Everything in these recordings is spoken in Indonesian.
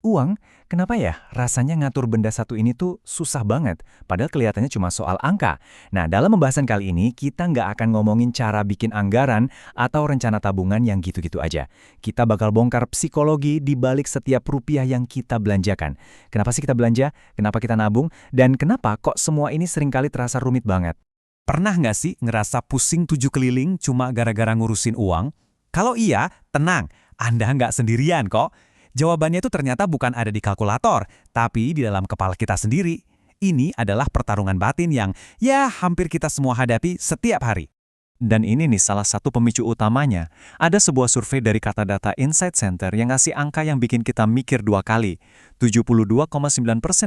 uang, kenapa ya rasanya ngatur benda satu ini tuh susah banget, padahal kelihatannya cuma soal angka. Nah, dalam pembahasan kali ini, kita nggak akan ngomongin cara bikin anggaran atau rencana tabungan yang gitu-gitu aja. Kita bakal bongkar psikologi di balik setiap rupiah yang kita belanjakan. Kenapa sih kita belanja? Kenapa kita nabung? Dan kenapa kok semua ini seringkali terasa rumit banget? Pernah nggak sih ngerasa pusing 7 keliling cuma gara-gara ngurusin uang? Kalau iya, tenang, Anda nggak sendirian kok. Jawabannya itu ternyata bukan ada di kalkulator, tapi di dalam kepala kita sendiri. Ini adalah pertarungan batin yang ya hampir kita semua hadapi setiap hari. Dan ini nih salah satu pemicu utamanya. Ada sebuah survei dari Kata Data Insight Center yang ngasih angka yang bikin kita mikir dua kali. 72,9%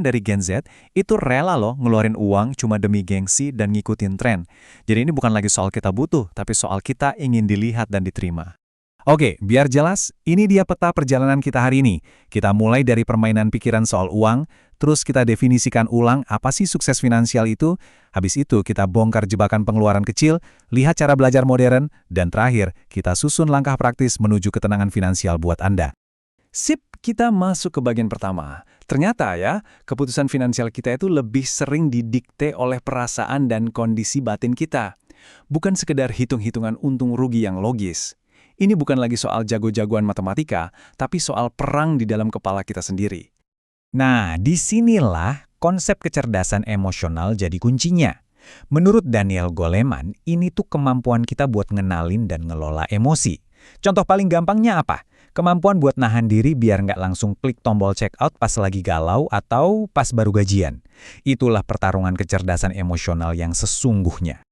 dari Gen Z itu rela loh ngeluarin uang cuma demi gengsi dan ngikutin tren. Jadi ini bukan lagi soal kita butuh, tapi soal kita ingin dilihat dan diterima. Oke, biar jelas, ini dia peta perjalanan kita hari ini. Kita mulai dari permainan pikiran soal uang, terus kita definisikan ulang apa sih sukses finansial itu, habis itu kita bongkar jebakan pengeluaran kecil, lihat cara belajar modern, dan terakhir, kita susun langkah praktis menuju ketenangan finansial buat Anda. Sip, kita masuk ke bagian pertama. Ternyata ya, keputusan finansial kita itu lebih sering didikte oleh perasaan dan kondisi batin kita. Bukan sekedar hitung-hitungan untung rugi yang logis. Ini bukan lagi soal jago-jagoan matematika, tapi soal perang di dalam kepala kita sendiri. Nah, disinilah konsep kecerdasan emosional jadi kuncinya. Menurut Daniel Goleman, ini tuh kemampuan kita buat ngenalin dan ngelola emosi. Contoh paling gampangnya apa? Kemampuan buat nahan diri biar nggak langsung klik tombol check out pas lagi galau atau pas baru gajian. Itulah pertarungan kecerdasan emosional yang sesungguhnya.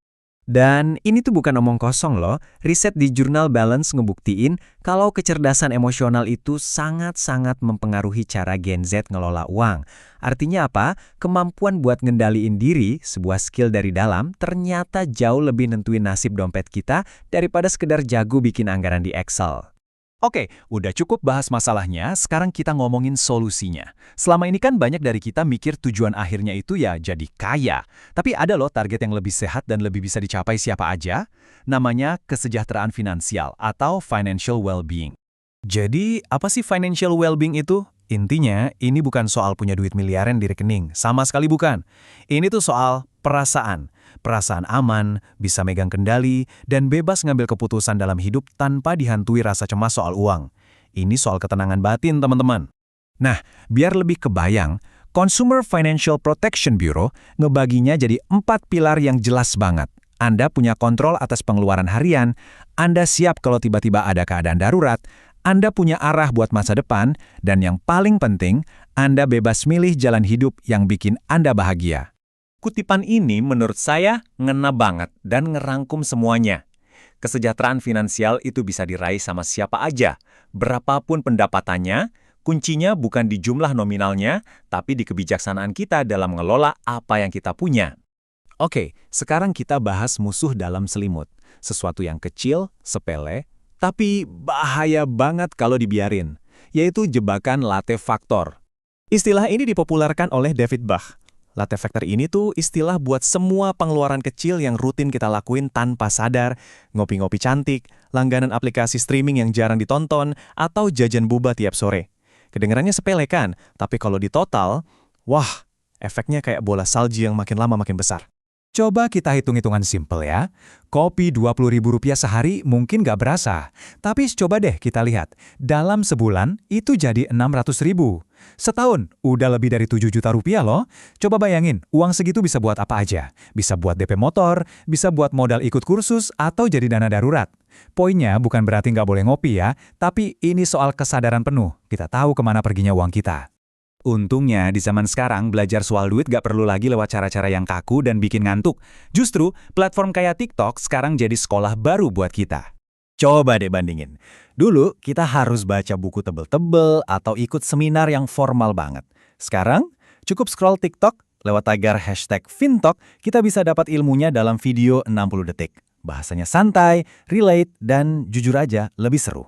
Dan ini tuh bukan omong kosong loh, riset di jurnal Balance ngebuktiin kalau kecerdasan emosional itu sangat-sangat mempengaruhi cara Gen Z ngelola uang. Artinya apa? Kemampuan buat ngendaliin diri, sebuah skill dari dalam, ternyata jauh lebih nentuin nasib dompet kita daripada sekedar jago bikin anggaran di Excel. Oke, udah cukup bahas masalahnya, sekarang kita ngomongin solusinya. Selama ini kan banyak dari kita mikir tujuan akhirnya itu ya jadi kaya. Tapi ada loh target yang lebih sehat dan lebih bisa dicapai siapa aja. Namanya kesejahteraan finansial atau financial well-being. Jadi, apa sih financial well-being itu? Intinya, ini bukan soal punya duit miliaran di rekening. Sama sekali bukan. Ini tuh soal perasaan. Perasaan aman, bisa megang kendali, dan bebas ngambil keputusan dalam hidup tanpa dihantui rasa cemas soal uang. Ini soal ketenangan batin, teman-teman. Nah, biar lebih kebayang, Consumer Financial Protection Bureau ngebaginya jadi 4 pilar yang jelas banget. Anda punya kontrol atas pengeluaran harian, Anda siap kalau tiba-tiba ada keadaan darurat, Anda punya arah buat masa depan, dan yang paling penting, Anda bebas milih jalan hidup yang bikin Anda bahagia. Kutipan ini menurut saya ngena banget dan ngerangkum semuanya. Kesejahteraan finansial itu bisa diraih sama siapa aja, berapapun pendapatannya, kuncinya bukan di jumlah nominalnya, tapi di kebijaksanaan kita dalam mengelola apa yang kita punya. Oke, sekarang kita bahas musuh dalam selimut. Sesuatu yang kecil, sepele, tapi bahaya banget kalau dibiarin, yaitu jebakan latte factor. Istilah ini dipopulerkan oleh David Bach. Latte factor ini tuh istilah buat semua pengeluaran kecil yang rutin kita lakuin tanpa sadar, ngopi-ngopi cantik, langganan aplikasi streaming yang jarang ditonton, atau jajan boba tiap sore. Kedengarannya sepele kan, tapi kalau ditotal, wah, efeknya kayak bola salju yang makin lama makin besar. Coba kita hitung-hitungan simpel ya. Kopi Rp20.000 sehari mungkin nggak berasa. Tapi coba deh kita lihat. Dalam sebulan itu jadi Rp600.000. Setahun udah lebih dari Rp7 juta loh. Coba bayangin, uang segitu bisa buat apa aja. Bisa buat DP motor, bisa buat modal ikut kursus, atau jadi dana darurat. Poinnya bukan berarti nggak boleh ngopi ya, tapi ini soal kesadaran penuh. Kita tahu kemana perginya uang kita. Untungnya, di zaman sekarang belajar soal duit gak perlu lagi lewat cara-cara yang kaku dan bikin ngantuk. Justru, platform kayak TikTok sekarang jadi sekolah baru buat kita. Coba deh bandingin. Dulu, kita harus baca buku tebel-tebel atau ikut seminar yang formal banget. Sekarang, cukup scroll TikTok, lewat tagar #Fintalk, kita bisa dapat ilmunya dalam video 60 detik. Bahasanya santai, relate, dan jujur aja lebih seru.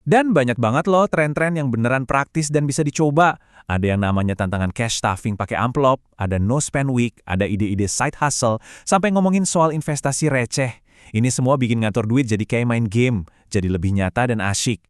Dan banyak banget loh tren-tren yang beneran praktis dan bisa dicoba. Ada yang namanya tantangan cash stuffing pakai amplop, ada no spend week, ada ide-ide side hustle, sampai ngomongin soal investasi receh. Ini semua bikin ngatur duit jadi kayak main game, jadi lebih nyata dan asyik.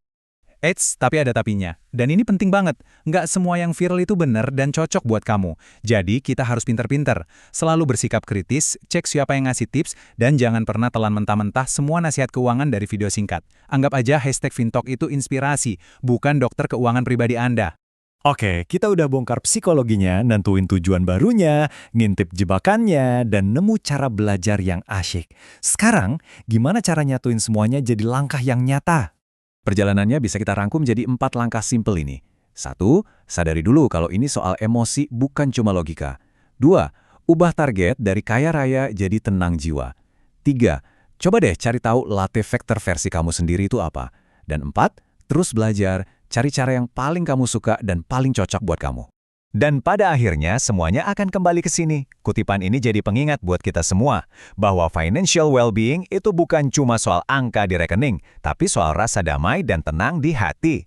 Eits, tapi ada tapinya. Dan ini penting banget. Nggak semua yang viral itu benar dan cocok buat kamu. Jadi, kita harus pinter-pinter. Selalu bersikap kritis, cek siapa yang ngasih tips, dan jangan pernah telan mentah-mentah semua nasihat keuangan dari video singkat. Anggap aja hashtag Fintalk itu inspirasi, bukan dokter keuangan pribadi Anda. Oke, kita udah bongkar psikologinya, nentuin tujuan barunya, ngintip jebakannya, dan nemu cara belajar yang asyik. Sekarang, gimana cara nyatuin semuanya jadi langkah yang nyata? Perjalanannya bisa kita rangkum jadi 4 langkah simpel ini. 1. Sadari dulu kalau ini soal emosi bukan cuma logika. 2. Ubah target dari kaya raya jadi tenang jiwa. 3. Coba deh cari tahu latte factor versi kamu sendiri itu apa. Dan 4. Terus belajar, cari cara yang paling kamu suka dan paling cocok buat kamu. Dan pada akhirnya semuanya akan kembali ke sini. Kutipan ini jadi pengingat buat kita semua, bahwa financial well-being itu bukan cuma soal angka di rekening, tapi soal rasa damai dan tenang di hati.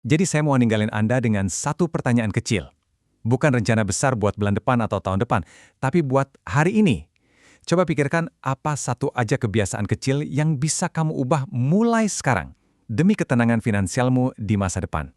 Jadi saya mau ninggalin Anda dengan satu pertanyaan kecil. Bukan rencana besar buat bulan depan atau tahun depan, tapi buat hari ini. Coba pikirkan apa satu aja kebiasaan kecil yang bisa kamu ubah mulai sekarang, demi ketenangan finansialmu di masa depan.